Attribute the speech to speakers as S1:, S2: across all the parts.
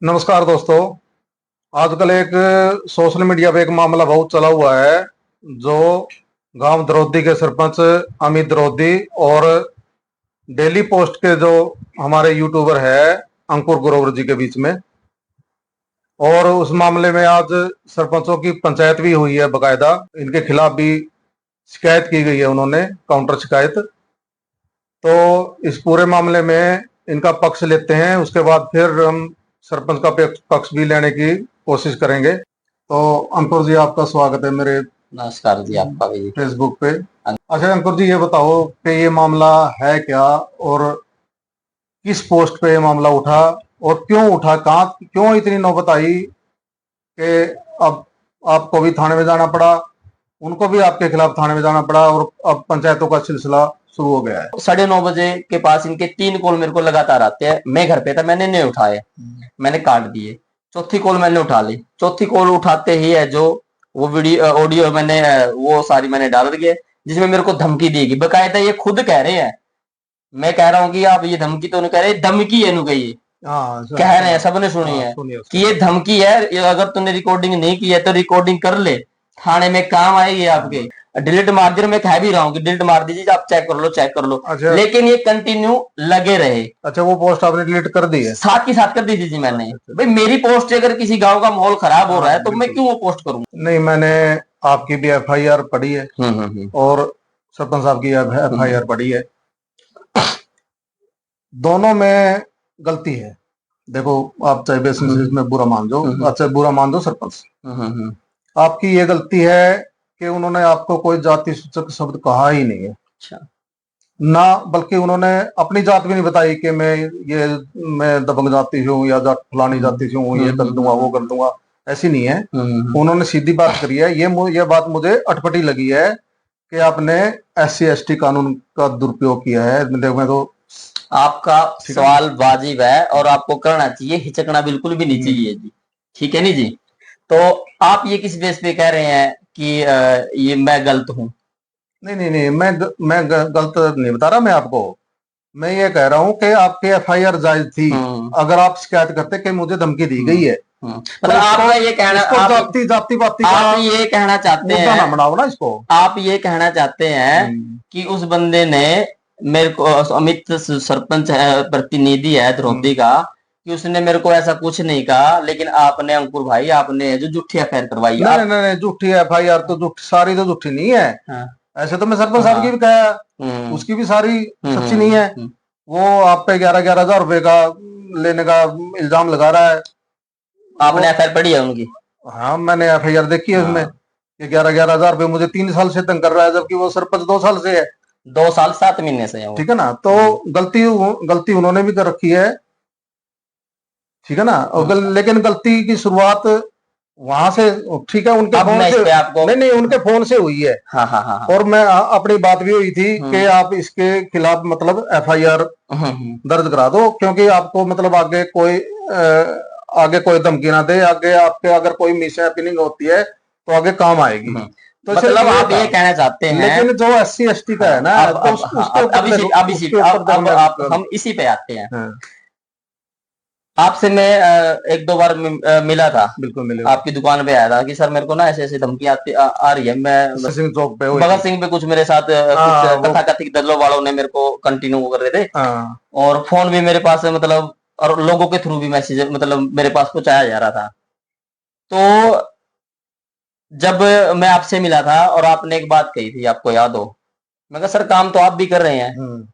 S1: नमस्कार दोस्तों। आजकल एक सोशल मीडिया पे एक मामला बहुत चला हुआ है, जो गांव द्रौदी के सरपंच अमित द्रौदी और डेली पोस्ट के जो हमारे यूट्यूबर है अंकुर ग्रोवर जी के बीच में। और उस मामले में आज सरपंचों की पंचायत भी हुई है, बकायदा इनके खिलाफ भी शिकायत की गई है, उन्होंने काउंटर शिकायत। तो इस पूरे मामले में इनका पक्ष लेते हैं, उसके बाद फिर हम सरपंच का पक्ष भी लेने की कोशिश करेंगे। तो अंकुर जी, आपका स्वागत है मेरे
S2: नमस्कार जी, आपका भी।
S1: फेसबुक पे। अच्छा अंकुर जी, ये बताओ कि ये मामला है क्या, और किस पोस्ट पे ये मामला उठा, और क्यों उठा, कहाँ क्यों इतनी नौबत आई कि अब आपको भी थाने में जाना पड़ा, उनको भी आपके खिलाफ थाने में जाना पड़ा, और अब पंचायतों का सिलसिला शुरू हो गया है।
S2: 9:30 बजे के पास इनके 3 कॉल मेरे को लगातार आते हैं। मैं घर पे था, मैंने नहीं उठाए, मैंने काट दिए। चौथी कॉल मैंने उठा ली। चौथी कॉल उठाते ही है जो वो वीडियो ऑडियो मैंने वो सारी मैंने डाल दी है, जिसमें मेरे को धमकी दी गई। बकायदा ये खुद कह रहे हैं, मैं कह रहा हूँ कि आप ये धमकी तो नहीं कह रहे, धमकी है नु गई,
S1: हाँ
S2: कह रहे हैं, सबने सुनी है कि ये धमकी है। अगर तूने रिकॉर्डिंग नहीं की है तो रिकॉर्डिंग कर ले, थाने में काम आएगी आपके। डिलीट मार दे, मैं कह भी रहा हूँ कि डिलीट मार दीजिए, आप चेक कर लो, चेक कर लो।
S1: अच्छा,
S2: लेकिन ये कंटिन्यू लगे रहे।
S1: अच्छा, वो पोस्ट आपने डिलीट कर दी है?
S2: साथ ही साथ कर दी थी मैंने।
S1: अच्छा,
S2: भाई मेरी पोस्ट अगर किसी गांव का माहौल खराब हो रहा है तो मैं
S1: बिल्कुल।
S2: क्यों वो पोस्ट करूँ?
S1: नहीं, मैंने आपकी भी एफआईआर पढ़ी है और सरपंच साहब की एफआईआर पढ़ी है। दोनों में गलती है। देखो, आप चाहे बेसिस में बुरा मान दो, अच्छा बुरा मान दो सरपंच, आपकी ये गलती है कि उन्होंने आपको कोई जाति सूचक शब्द कहा ही नहीं है।
S2: अच्छा।
S1: ना, बल्कि उन्होंने अपनी जात भी नहीं बताई कि मैं दबंग जाति से हूँ या फलानी जाति से हूँ, ये कर दूंगा वो कर दूंगा, ऐसी नहीं है। उन्होंने सीधी बात करी है। ये बात मुझे अटपटी लगी है कि आपने SC ST कानून का दुरुपयोग किया है। मैं तो
S2: आपका सवाल वाजिब है और आपको करना चाहिए, हिचकना बिल्कुल भी नहीं चाहिए जी। ठीक है नहीं जी? तो आप ये किस बेस पे कह रहे हैं कि ये मैं गलत हूं?
S1: नहीं नहीं नहीं, मैं गलत नहीं बता रहा मैं आपको। मैं ये कह रहा हूँ कि आपकी एफआईआर जायज थी। अगर आप शिकायत करते कि मुझे धमकी दी गई है,
S2: मतलब आपका ये कहना,
S1: जाति जाति बाती
S2: आप ये कहना चाहते
S1: मुद्दा ना
S2: हैं,
S1: बनाओ ना इसको।
S2: आप ये कहना चाहते हैं कि उस बंदे ने मेरे को, अमित सरपंच है, प्रतिनिधि है द्रौदी का, कि उसने मेरे को ऐसा कुछ नहीं कहा, लेकिन आपने अंकुर भाई, आपने जो झूठी एफआईआर करवाई।
S1: नहीं नहीं नहीं, झूठी एफआईआर तो झूठी, सारी तो झूठी नहीं है।
S2: हाँ।
S1: ऐसे तो मैं सरपंच साहब की भी कहा, उसकी भी सारी सच्ची नहीं है। वो आप पे 11,000 रुपए का लेने का इल्जाम लगा रहा है।
S2: आपने एफआईआर पढ़ी है उनकी?
S1: हाँ, मैंने एफआईआर देखी है उसमें कि 11,000 रुपए मुझे 3 साल से तंग कर रहा है, जबकि वो सरपंच 2 साल से है।
S2: 2 साल 7 महीने से है वो।
S1: ठीक है ना? तो गलती उन्होंने भी कर रखी है। ठीक है ना? और लेकिन गलती की शुरुआत वहां से, ठीक है, उनके फोन से आपको, नहीं उनके फोन से हुई है।
S2: हाँ हाँ हाँ।
S1: और मैं अपनी बात भी हुई थी कि आप इसके खिलाफ मतलब एफआईआर दर्ज करा दो, क्योंकि आपको मतलब आगे कोई धमकी ना दे, आगे आपके अगर कोई मिस हैपनिंग होती है तो आगे काम आएगी। तो
S2: मतलब आप ये कहना चाहते हैं,
S1: लेकिन जो SC ST का है ना, तो उसके ऊपर
S2: हम इसी पे आते हैं। आपसे मैं 1-2 बार मिला था।
S1: बिल्कुल मिलेगा।
S2: आपकी दुकान पे आया था कि सर मेरे को ना ऐसे ऐसे धमकी आ रही है। मैं
S1: चौक पे
S2: भगत सिंह पे कुछ मेरे साथ कुछ तथाकथित दलों वालों ने मेरे को कंटिन्यू कर रहे थे, और फोन भी मेरे पास मतलब, और लोगों के थ्रू भी मैसेज मतलब मेरे पास पहुंचाया जा रहा था। तो जब मैं आपसे मिला था और आपने एक बात कही थी, आपको याद हो, मैं कहा सर काम तो आप भी कर रहे हैं,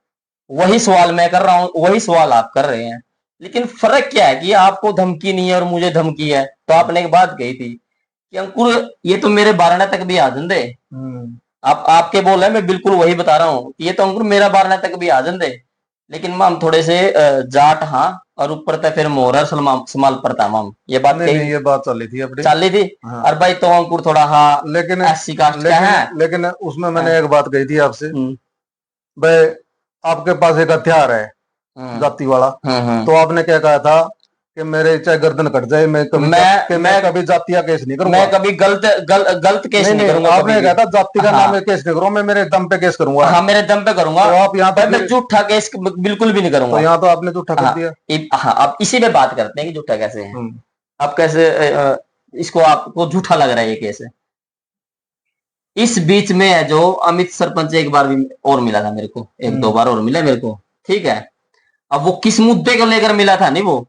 S2: वही सवाल मैं कर रहा हूँ, वही सवाल आप कर रहे हैं, लेकिन फर्क क्या है कि आपको धमकी नहीं है और मुझे धमकी है। तो आपने एक बात कही थी कि अंकुर ये तो मेरे 12 तक भी आ दे। आप आपके बोल रहे, मैं बिल्कुल वही बता रहा हूँ कि ये तो अंकुर मेरा 12 तक भी आ दे, लेकिन हम थोड़े से जाट हाँ, और ऊपर तक फिर मोहर समाल पड़ता माम। ये बात
S1: नहीं, ये बात चली थी अपनी,
S2: चल थी। और भाई तो अंकुर थोड़ा हाँ,
S1: लेकिन
S2: SC कास्ट का है।
S1: लेकिन उसमें मैंने एक बात कही थी आपसे, भाई आपके पास एक हथियार है जाति वाला। तो आपने क्या कहा था कि मेरे चाहे गर्दन कट जाए, मैं कभी मैं कभी जाति का केस नहीं करूंगा,
S2: मैं कभी गलत केस नहीं करूंगा।
S1: आपने कहा था जाति का नाम में केस नहीं करूंगा, मैं मेरे दम पे केस करूंगा।
S2: हाँ, मेरे दम पे करूंगा।
S1: तो आप यहाँ पे
S2: मैं झूठा केस बिल्कुल भी नहीं
S1: तो
S2: करूंगा।
S1: यहाँ तो आपने झूठा कर दिया।
S2: हाँ, अब इसी पे बात करते हैं कि झूठा कैसे है। आप कैसे इसको आपको झूठा लग रहा है ये केस है। इस बीच में है जो अमित सरपंच एक बार भी और मिला था मेरे को, एक दो बार और मिला मेरे को, ठीक है। अब वो किस मुद्दे को लेकर मिला था नहीं वो,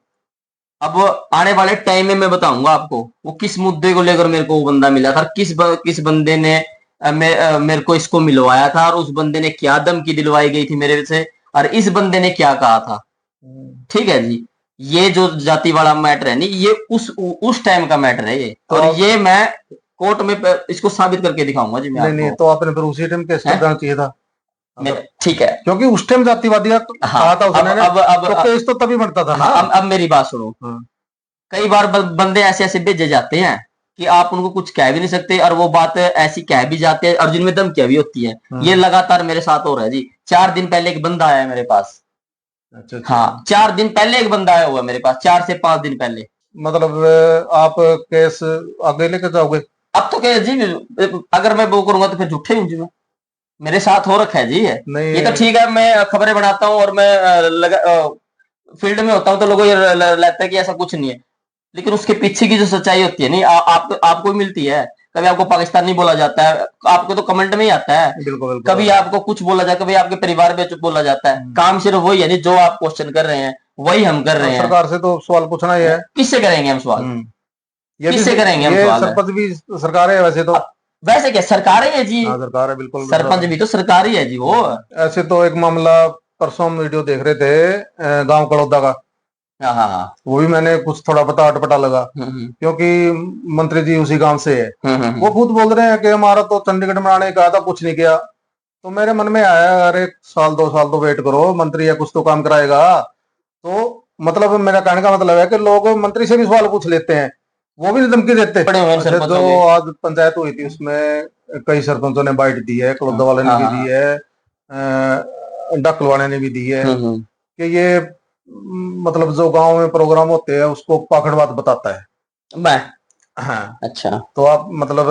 S2: अब आने वाले टाइम में मैं बताऊंगा आपको वो किस मुद्दे को लेकर मेरे को वो बंदा मिला था, किस बंदे ने मेरे को इसको मिलवाया था, और उस बंदे ने क्या धमकी दिलवाई गई थी मेरे से, और इस बंदे ने क्या कहा था। ठीक है जी, ये जो जाति वाला मैटर है नहीं, ये उस टाइम का मैटर है ये, और ये मैं कोर्ट में इसको साबित करके दिखाऊंगा जी। मैं
S1: नहीं, तो आपने फिर उसी टाइम केस कर देना चाहिए था।
S2: ठीक है,
S1: क्योंकि उस टाइम जातिवादी कहा था उसने, तो केस तो तभी बनता था ना।
S2: अब मेरी बात सुनो। कई बार बंदे ऐसे ऐसे भेजे जाते हैं कि आप उनको कुछ कह भी नहीं सकते, और वो बात ऐसी कह भी जाते हैं, और जिनमें धमकियां भी होती है। ये लगातार मेरे साथ हो रहा है जी। 4 दिन पहले एक बंदा आया मेरे पास। अच्छा। हाँ, 4 दिन पहले एक बंदा आया हुआ मेरे पास, 4 से 5 दिन पहले।
S1: मतलब आप केस आगे लेकर जाओगे?
S2: अब तो क्या जी, अगर मैं वो करूंगा तो फिर झूठे हूँ जी। मैं मेरे साथ हो रखा है जी। ये तो ठीक है, मैं खबरें बनाता हूँ और मैं फील्ड में होता हूँ, तो लोगों ये लगता है कि ऐसा कुछ नहीं है, लेकिन उसके पीछे की जो सच्चाई होती है नहीं, आपको मिलती है। कभी आपको पाकिस्तानी बोला जाता है, आपको तो कमेंट में ही आता है। बिल्कुल। कभी आपको कुछ बोला जाता है, कभी आपके परिवार में बोला जाता है। काम सिर्फ वही है नहीं, जो आप क्वेश्चन कर रहे हैं वही हम कर रहे हैं।
S1: सरकार से तो सवाल पूछना ही है।
S2: किससे करेंगे हम सवाल? किससे करेंगे हम सवाल?
S1: सरपंच भी सरकार है वैसे तो।
S2: वैसे क्या सरकार ही है जी?
S1: सरकार है, बिल्कुल।
S2: सरपंच भी तो सरकार ही है जी वो।
S1: ऐसे तो एक मामला परसों वीडियो देख रहे थे गांव कड़ौदा का। हाँ, वो भी मैंने कुछ थोड़ा पता अटपटा लगा, क्योंकि मंत्री जी उसी गांव से है। वो खुद बोल रहे हैं कि हमारा तो चंडीगढ़ में आने का था, कुछ नहीं किया। तो मेरे मन में आया, अरे 1-2 साल तो वेट करो, मंत्री है कुछ तो काम कराएगा। तो मतलब मेरा कहने का मतलब है कि लोग मंत्री से भी सवाल पूछ लेते हैं, वो भी धमकी देते हैं। जो आज पंचायत हुई थी उसमें कई सरपंचों ने बाइट दी है, कलौदा वाले ने भी दी है, डक्कल वाले ने भी दी है, कि ये मतलब जो गांव में प्रोग्राम होते हैं उसको पाखंडवाद बताता है। हाँ, अच्छा। तो आप मतलब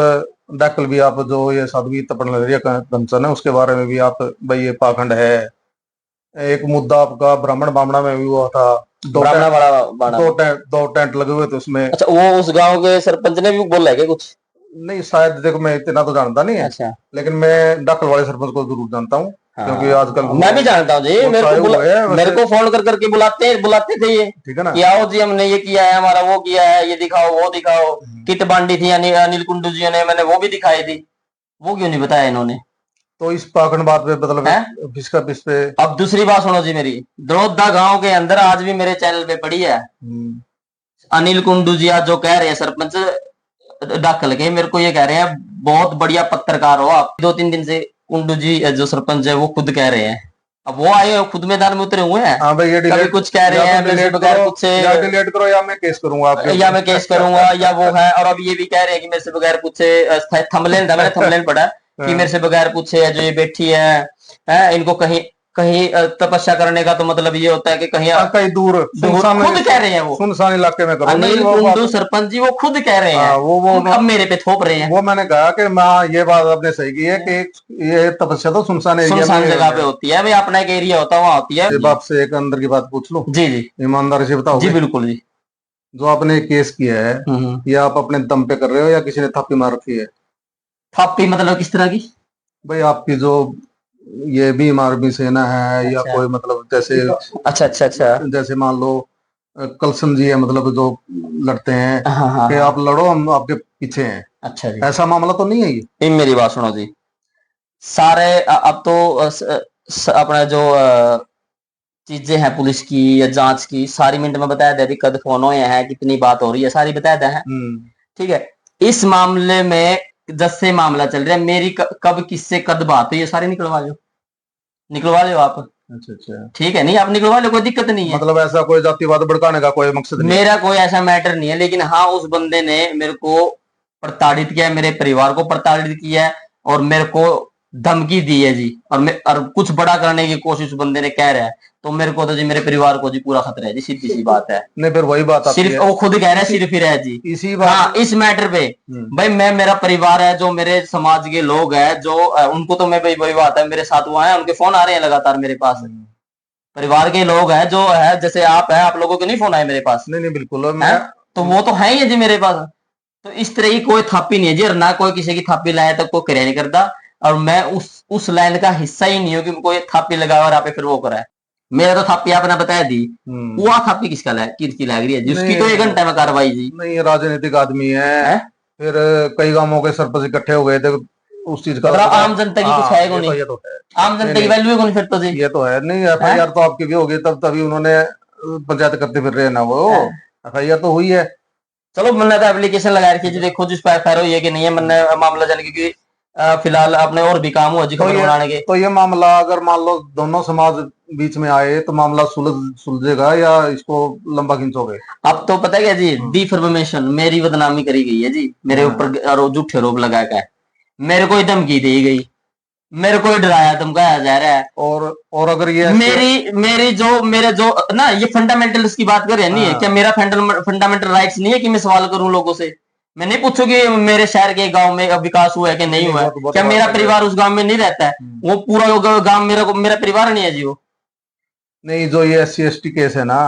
S1: डक्कल भी, आप जो ये साध्वी तपन कंचन है उसके बारे में भी आप भाई ये पाखंड है। एक मुद्दा आपका ब्राह्मण बामणा में भी हुआ था, दो टेंट लगे हुए थे उसमें। अच्छा,
S2: वो उस गांव के सरपंच ने भी बोला है क्या कुछ?
S1: नहीं, शायद देखो मैं इतना तो जानता नहीं है। अच्छा। लेकिन मैं डक्कल वाले सरपंच को जरूर जानता हूँ। हाँ, क्योंकि आजकल
S2: मैं भी जानता हूँ जी। मेरे को फोन करके बुलाते थे ये, ठीक है ना, कि आओ जी हमने ये किया है, हमारा वो किया है, ये दिखाओ वो दिखाओ। किट बांटी थी अनिल कुंडू जी ने, मैंने वो भी दिखाई थी। वो क्यों नहीं बताया इन्होंने?
S1: तो इस पाखंड बात पे मतलब इस पे।
S2: अब दूसरी बात सुनो जी मेरी। दरोदा गांव के अंदर आज भी मेरे चैनल पे पड़ी है, अनिल कुंडू जी आज जो कह रहे हैं सरपंच डक्कल के, मेरे को ये कह रहे हैं बहुत बढ़िया पत्रकार हो आप। 2-3 दिन से कुंडू जी जो सरपंच है वो खुद कह रहे हैं, अब वो आए खुद मैदान में उतरे हुए हैं। हाँ भाई, ये कभी कुछ कह रहे हैं मेरे बगैर कुछ से,
S1: या डिलीट करो या मैं केस करूंगा आपके,
S2: या मैं केस करूंगा या वो है। और अब ये भी कह रहे हैं कि मेरे से बगैर पूछे, थंबनेल था, मैंने थंबनेल पढ़ा कि मेरे से बगैर पूछे जो ये बैठी है इनको कहीं तपस्या करने का तो मतलब ये होता है कि कहीं दूर खुद कह रहे हैं वो
S1: सुनसान इलाके में करो।
S2: अनिल कुंडू सरपंच जी वो खुद कह रहे हैं, वो अब मेरे पे थोप रहे हैं।
S1: वो मैंने कहा कि माँ ये बात आपने सही की है कि ये तपस्या तो सुनसान
S2: जगह पे होती है भाई, अपना एक एरिया होता है वहाँ होती है।
S1: बाप से एक अंदर की बात पूछ लो
S2: जी जी,
S1: ईमानदारी से बताओ
S2: जी। बिल्कुल जी।
S1: जो आपने केस किया है ये आप अपने दम पे कर रहे हो या किसी ने थापी मार रखी है?
S2: थापी मतलब किस तरह की
S1: भाई? आपकी जो ये भी आर्मी सेना है या कोई मतलब जैसे,
S2: अच्छा,
S1: जैसे मान लो कलसन जी है, मतलब जो लड़ते हैं कि आप लड़ो हम आपके पीछे हैं। अच्छा जी, ऐसा मामला तो नहीं है ये?
S2: मेरी बात सुनो जी। सारे अब तो अपना जो चीजें हैं पुलिस की या जांच की, सारी मिनट में बताया दे, कद फोन हुए हैं, कितनी बात हो रही है, सारी बताया दे है। ठीक है, इस मामले में जैसे मामला चल रहा है, मेरी कब किससे कद बात हुई, ये सारे निकलवा लो आप। अच्छा, ठीक है, नहीं आप निकलवा लो, कोई दिक्कत नहीं है।
S1: मतलब ऐसा कोई जातिवाद भड़काने का कोई मकसद नहीं,
S2: मेरा कोई ऐसा मैटर नहीं है। लेकिन हाँ, उस बंदे ने मेरे को प्रताड़ित किया, मेरे परिवार को प्रताड़ित किया है, और मेरे को धमकी दी है जी, और कुछ बड़ा करने की कोशिश बंदे ने कह रहा है। तो मेरे को तो जी मेरे परिवार को जी पूरा खतरा है जी, सीधी सी बात है।
S1: नहीं फिर वही बात आती
S2: सिर्फ
S1: है,
S2: वो खुद कह रहे हैं सिर्फ ही है जी।
S1: इसी बात
S2: हाँ, इस मैटर पे भाई मैं, मेरा परिवार है, जो मेरे समाज के लोग हैं, जो उनको तो मैं भाई वही बात है, मेरे साथ वो है, उनके फोन आ रहे हैं लगातार मेरे पास। परिवार के लोग हैं जो है, जैसे आप है, आप लोगों के नहीं फोन आए मेरे पास?
S1: नहीं नहीं बिल्कुल मैं
S2: है? तो वो तो है ही है जी मेरे पास। तो इस तरह की कोई थापी नहीं है जी, और ना कोई किसी की थापी लाया तो कोई करे नहीं करता। और मैं उस लाइन का हिस्सा ही नहीं हूँ कि कोई थापी लगा और आप फिर वो करा है। मेरा तो थापी आपने बताया दी, वो थापी किसकी लग रही है जी? उसकी तो 1 घंटे में कार्रवाई जी।
S1: नहीं राजनीतिक आदमी है, फिर कई गांवों के सरपंच इकट्ठे हो गए थे, उस चीज का
S2: मतलब आम जनता की कुछ है को नहीं?
S1: ये तो है,
S2: आम जनता की वैल्यू है कौन फिर तो जी?
S1: ये तो है नहीं। FIR तो आपकी भी होगी, तब तभी उन्होंने पंचायत करते फिर रहे हैं ना, वो FIR तो हुई है।
S2: चलो मैंने तो एप्लीकेशन लगा रखी है जी, देखो जिस पर FIR हुई है कि नहीं है, मैंने मामला जाने क्योंकि फिलहाल अपने और भी काम हुआ जी खबर बनाने के।
S1: तो ये मामला अगर मान लो दोनों समाज बीच में आए तो मामला सुलझेगा या इसको लंबा खींचोगे?
S2: अब तो पता है क्या जी, डिफॉर्मेशन, मेरी बदनामी करी गई है जी मेरे ऊपर, और झूठे आरोप लगाया गया, मेरे को धमकी दी गई, मेरे को डराया धमकाया जा रहा है।
S1: और अगर ये
S2: मेरे जो ना, ये फंडामेंटल्स की बात कर रहे नहीं है क्या? मेरा फंडामेंटल राइट्स नहीं है कि मैं सवाल करूं लोगों से? मैं नहीं पूछूं कि मेरे शहर के गांव में विकास हुआ है कि नहीं हुआ है, क्या मेरा परिवार उस गांव में नहीं रहता है? वो पूरा गांव मेरा परिवार नहीं है जी वो।
S1: नहीं, जो ये SC ST केस है ना,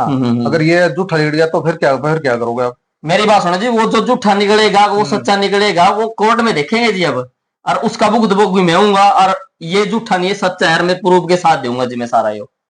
S1: अगर ये झूठा लिख गया तो फिर क्या करोगे आप?
S2: मेरी बात सुनो जी, वो जो झूठा निकलेगा, वो सच्चा निकलेगा, वो कोर्ट में देखेंगे जी अब, और उसका भुगत भोगी मैं हूंगा, और ये झूठा नहीं है, सच्चा है, मैं प्रूफ के साथ दूंगा जी मैं सारा यो।